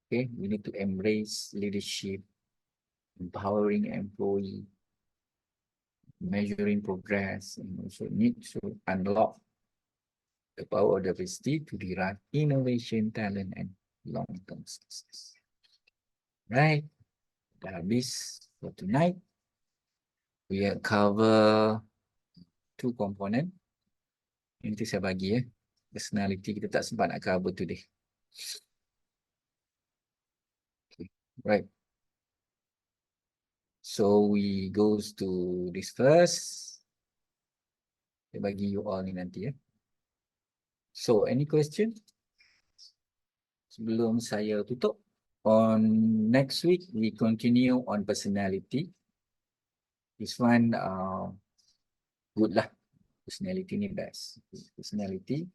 [SPEAKER 1] Okay, we need to embrace leadership, empowering employee, measuring progress, and also need to unlock the power of diversity to derive innovation, talent, and long-term success. Right, dah habis for tonight. We will cover 2 component. Nanti saya bagi personality kita tak sempat nak cover today. Okay. Right. So we goes to this first. Saya bagi you all ni nanti . So any question? Sebelum saya tutup. On next week, we continue on personality. This one good lah. Personality ni best. Personality.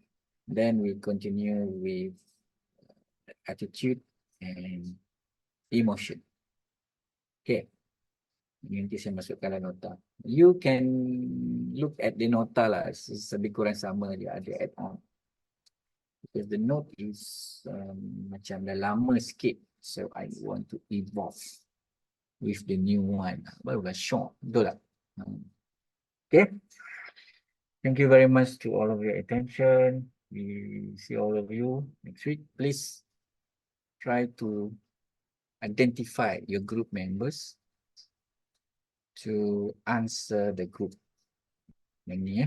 [SPEAKER 1] Then we continue with attitude and emotion. Okay. Nanti saya masukkan dalam nota. You can look at the nota lah. Lebih kurang sama dia ada add on. Because the note is macam dah lama sikit. So I want to evolve with the new one. Barulah short. Betul tak? Okay. Thank you very much to all of your attention. We see all of you next week. Please try to identify your group members to answer the group. Yang ni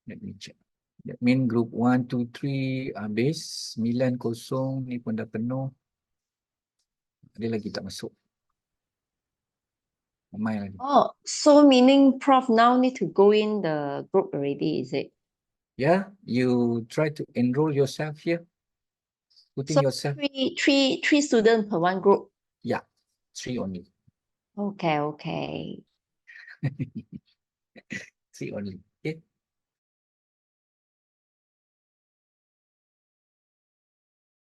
[SPEAKER 1] Let me check. That mean group 1, 2, 3 habis. 9, 0 ni pun dah penuh. Ada lagi tak masuk? Ramai lagi.
[SPEAKER 10] Oh, so meaning Prof now need to go in the group already, is it?
[SPEAKER 1] Yeah, you try to enroll yourself here. Putting
[SPEAKER 10] So
[SPEAKER 1] yourself.
[SPEAKER 10] three students per one group.
[SPEAKER 1] Yeah, 3 only.
[SPEAKER 10] Okay.
[SPEAKER 1] 3 only. Okay.